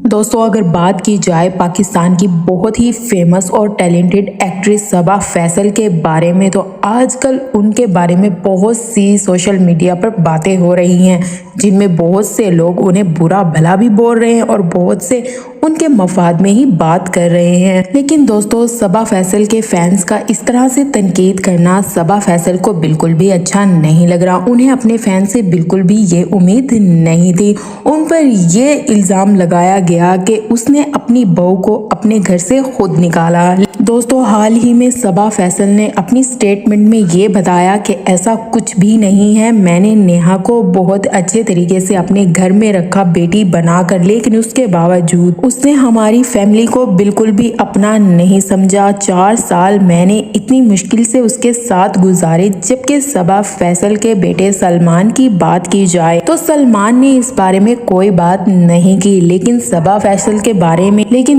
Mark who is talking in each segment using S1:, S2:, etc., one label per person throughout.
S1: दोस्तों अगर बात की जाए पाकिस्तान की बहुत ही फेमस और टैलेंटेड एक्ट्रेस सबा फैसल के बारे में, तो आजकल उनके बारे में बहुत सी सोशल मीडिया पर बातें हो रही हैं, जिनमें बहुत से लोग उन्हें बुरा भला भी बोल रहे हैं और बहुत से उनके मफाद में ही बात कर रहे हैं। लेकिन दोस्तों सबा फैसल के फैंस का इस तरह से तनकीद करना सबा फैसल को बिल्कुल भी अच्छा नहीं लग रहा। उन्हें अपने फैंस से बिल्कुल भी ये उम्मीद नहीं थी। उन पर ये इल्ज़ाम लगाया गया कि उसने अपनी बहू को अपने घर से खुद निकाला। दोस्तों हाल ही में सबा फैसल ने अपनी स्टेटमेंट में ये बताया कि ऐसा कुछ भी नहीं है, मैंने नेहा को बहुत अच्छे तरीके से अपने घर में रखा बेटी बनाकर, लेकिन उसके बावजूद उसने हमारी फैमिली को बिल्कुल भी अपना नहीं समझा। 4 साल मैंने इतनी मुश्किल से उसके साथ गुजारे। जबकि सबा फैसल के बेटे सलमान की बात की जाए तो सलमान ने इस बारे में कोई बात नहीं की, लेकिन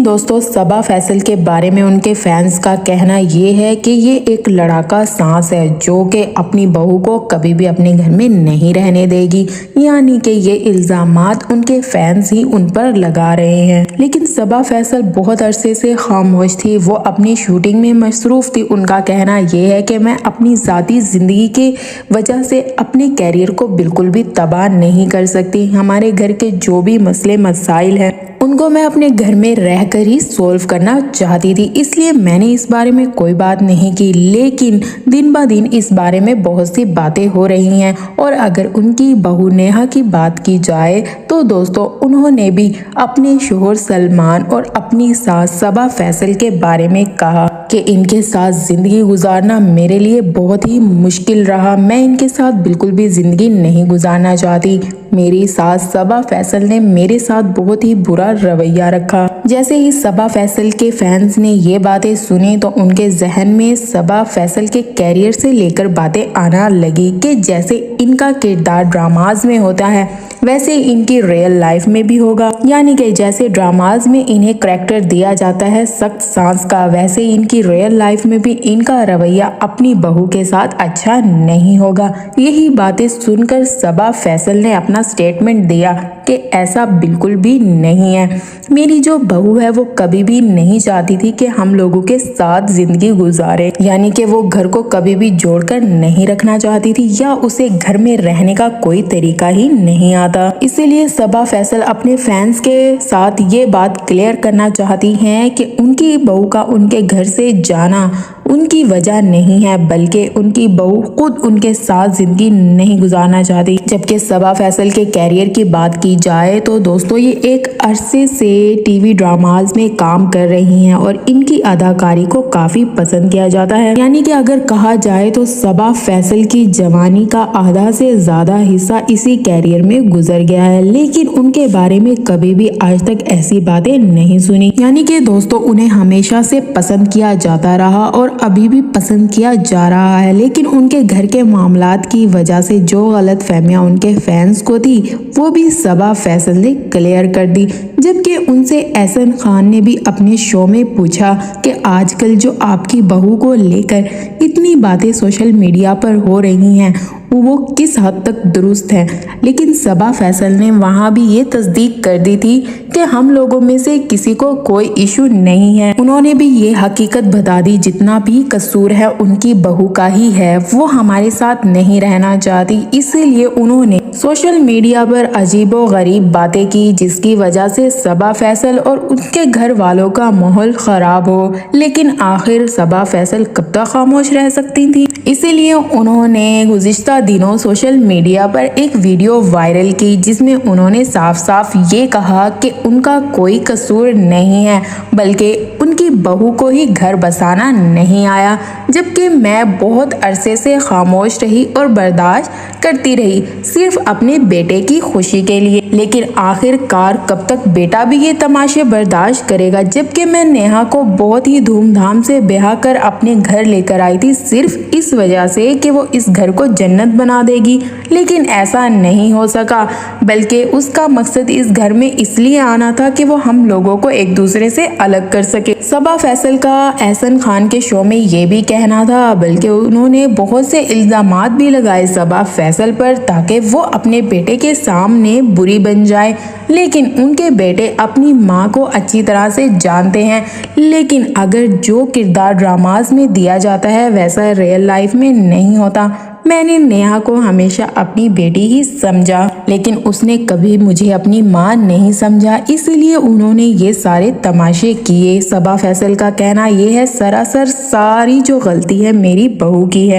S1: दोस्तों सबा फैसल के बारे में उनके फैंस का कहना ये है कि ये एक लड़ाका सांस है जो कि अपनी बहू को कभी भी अपने घर में नहीं रहने देगी। यानी कि ये इल्जामात उनके फैंस ही उन पर लगा रहे हैं। लेकिन सबा फैसल बहुत अरसे से खामोश थी, वो अपनी शूटिंग में मसरूफ थी। उनका कहना ये है कि मैं अपनी ज़ाती ज़िंदगी की वजह से अपने कैरियर को बिल्कुल भी तबाह नहीं कर सकती। हमारे घर के जो भी मसले मसाइल हैं उनको मैं अपने घर में रहकर ही सॉल्व करना चाहती थी, इसलिए मैंने इस बारे में कोई बात नहीं की। लेकिन दिन ब दिन इस बारे में बहुत सी बातें हो रही हैं। और अगर उनकी बहू नेहा की बात की जाए तो दोस्तों उन्होंने भी अपने शोहर सलमान और अपनी सास सबा फैसल के बारे में कहा कि इनके साथ ज़िंदगी गुजारना मेरे लिए बहुत ही मुश्किल रहा, मैं इनके साथ बिल्कुल भी ज़िंदगी नहीं गुजारना चाहती। मेरी सास सबा फैसल ने मेरे साथ बहुत ही बुरा रवैया रखा। जैसे ही सबा फैसल के फैंस ने ये बातें सुनी तो उनके जहन में सबा फैसल के कैरियर से लेकर बातें आना लगी कि जैसे इनका किरदार ड्रामाज में होता है वैसे इनकी रियल लाइफ में भी होगा। यानी कि जैसे ड्रामाज में इन्हें करैक्टर दिया जाता है सख्त सांस का, वैसे इनकी रियल लाइफ में भी इनका रवैया अपनी बहू के साथ अच्छा नहीं होगा। यही बातें सुनकर सबा फैसल ने अपना स्टेटमेंट दिया कि ऐसा बिल्कुल भी नहीं है। मेरी जो बहू है वो कभी भी नहीं चाहती थी कि हम लोगों के साथ जिंदगी गुजारे, यानी कि वो घर को कभी भी जोड़कर नहीं रखना चाहती थी या उसे घर में रहने का कोई तरीका ही नहीं आता। इसीलिए सबा फैसल अपने फैंस के साथ ये बात क्लियर करना चाहती हैं कि उनकी बहू का उनके घर से जाना उनकी वजह नहीं है, बल्कि उनकी बहू खुद उनके साथ जिंदगी नहीं गुजारना चाहती। जबकि सबा फैसल के कैरियर की बात की जाए तो दोस्तों ये एक अरसे से टीवी ड्रामाज में काम कर रही हैं और इनकी अदाकारी को काफी पसंद किया जाता है। यानी कि अगर कहा जाए तो सबा फैसल की जवानी का आधा से ज्यादा हिस्सा इसी कैरियर में गुजर गया है, लेकिन उनके बारे में कभी भी आज तक ऐसी बातें नहीं सुनी। यानी कि दोस्तों उन्हें हमेशा से पसंद किया जाता रहा और अभी भी पसंद किया जा रहा है, लेकिन उनके घर के मामलात की वजह से जो गलत फहमियाँ उनके फैंस को थी वो भी सबा फैसल ने क्लियर कर दी। जबकि उनसे एहसन खान ने भी अपने शो में पूछा कि आजकल जो आपकी बहू को लेकर इतनी बातें सोशल मीडिया पर हो रही हैं वो किस हद तक दुरुस्त है, लेकिन सबा फैसल ने वहां भी ये तस्दीक कर दी थी कि हम लोगों में से किसी को कोई इशू नहीं है। उन्होंने भी ये हकीकत बता दी जितना भी कसूर है उनकी बहू का ही है, वो हमारे साथ नहीं रहना चाहती। इसीलिए उन्होंने सोशल मीडिया पर अजीबो गरीब बातें की जिसकी वजह से सबा फैसल और उनके घर वालों का माहौल खराब हो। लेकिन आखिर सबा फैसल कब तक खामोश रह सकती थी, इसीलिए उन्होंने गुज़िश्ता दिनों सोशल मीडिया पर एक वीडियो वायरल की जिसमें उन्होंने साफ साफ ये कहा कि उनका कोई कसूर नहीं है, बल्कि उनकी बहू को ही घर बसाना नहीं आया। जबकि मैं बहुत अरसे से खामोश रही और बर्दाश्त करती रही सिर्फ अपने बेटे की खुशी के लिए, लेकिन आखिरकार कब तक बेटा भी ये तमाशे बर्दाश्त करेगा। जबकि मैं नेहा को बहुत ही धूमधाम से ब्याह कर अपने घर लेकर आई थी सिर्फ इस वजह से कि वो इस घर को जन्नत बना देगी, लेकिन ऐसा नहीं हो सका, बल्कि उसका मकसद इस घर में इसलिए आना था कि वो हम लोगों को एक दूसरे से अलग कर सके। सबा फैसल का एहसन खान के शो में ये भी कहना था, बल्कि उन्होंने बहुत से इल्जामात भी लगाए सबा फैसल पर ताकि वो अपने बेटे के सामने बुरी बुरी बन जाए। लेकिन उनके बेटे अपनी माँ को अच्छी तरह से जानते हैं, लेकिन अगर जो किरदार ड्रामास में दिया जाता है वैसा रियल लाइफ में नहीं होता। मैंने नेहा को हमेशा अपनी बेटी ही समझा, लेकिन उसने कभी मुझे अपनी माँ नहीं समझा, इसीलिए उन्होंने ये सारे तमाशे किए। सबा फैसल का कहना ये है, सरासर सारी जो गलती है मेरी बहू की है।